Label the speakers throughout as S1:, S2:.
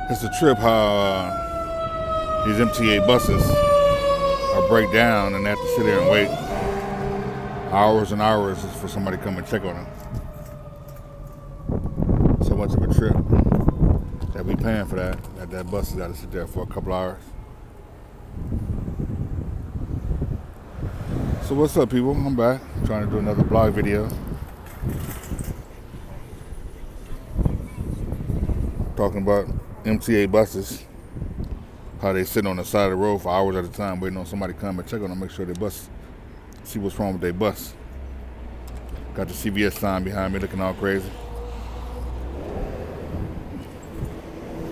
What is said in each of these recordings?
S1: It's a trip how these MTA buses are break down and they have to sit there and wait hours and hours just for somebody to come and check on them. So much of a trip that we paying for that bus has got to sit there for a couple hours. So what's up, people? I'm back trying to do another blog video. Talking about MTA buses, how they sit on the side of the road for hours at a time waiting on somebody to come and check on them, make sure their bus, see what's wrong with their bus. Got the CVS sign behind me looking all crazy.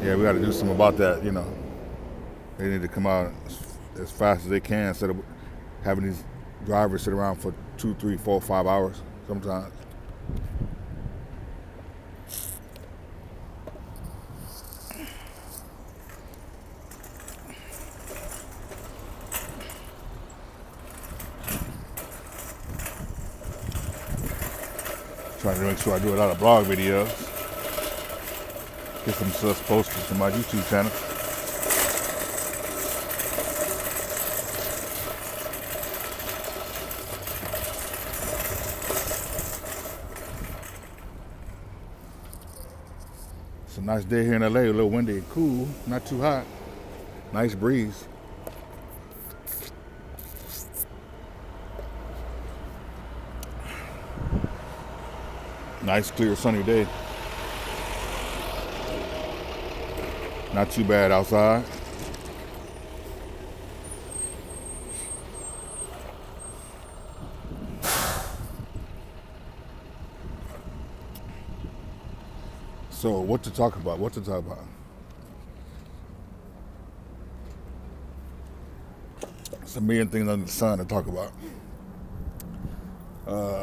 S1: Yeah, we got to do something about that, you know. They need to come out as fast as they can instead of having these drivers sit around for 2, 3, 4, 5 hours sometimes. Trying to make sure I do a lot of blog videos. Get some stuff posted to my YouTube channel. It's a nice day here in LA, a little windy and cool, not too hot. Nice breeze. Nice, clear, sunny day. Not too bad outside. So, what to talk about? It's a million things under the sun to talk about.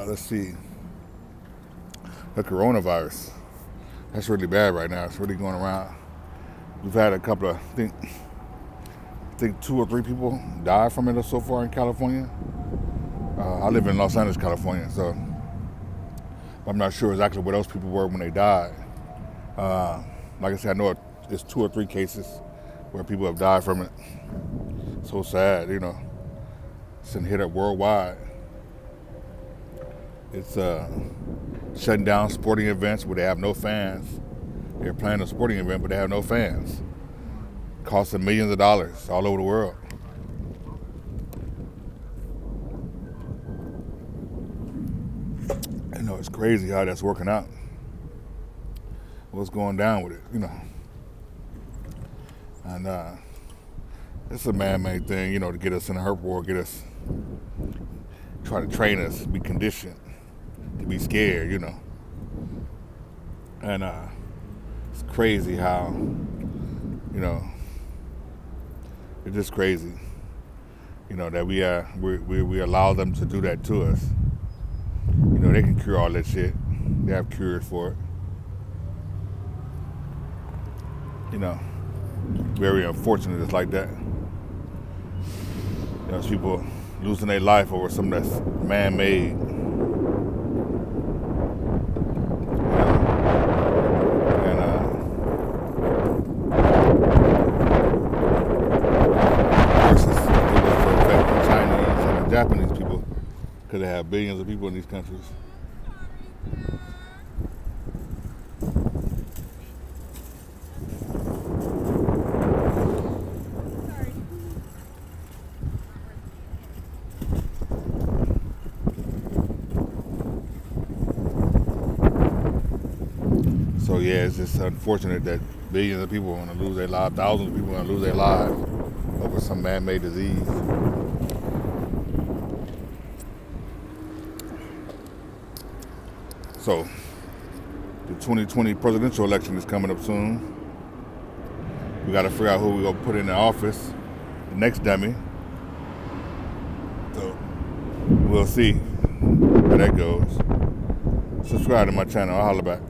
S1: Let's see. The coronavirus. That's really bad right now. It's really going around. We've had a couple of, I think 2 or 3 people die from it so far in California. I live in Los Angeles, California, so I'm not sure exactly where those people were when they died. Like I said, I know it's 2 or 3 cases where people have died from it. So sad, you know. It's been hit up worldwide. It's shutting down sporting events where they have no fans. They're playing a sporting event, but they have no fans. Costing millions of dollars all over the world. You know, it's crazy how that's working out. What's going down with it, you know. And it's a man-made thing, you know, to get us in a hurt war, try to train us, be conditioned to be scared, you know. And it's crazy how, you know, it's just crazy, you know, that we allow them to do that to us. You know, they can cure all that shit. They have cures for it. You know, very unfortunate it's like that. There's people losing their life over something that's man-made. Japanese people, because they have billions of people in these countries. So yeah, it's just unfortunate that billions of people want to lose their lives, thousands of people want to lose their lives over some man-made disease. So, the 2020 presidential election is coming up soon. We got to figure out who we're going to put in the office, the next dummy. So, we'll see how that goes. Subscribe to my channel. I'll holler back.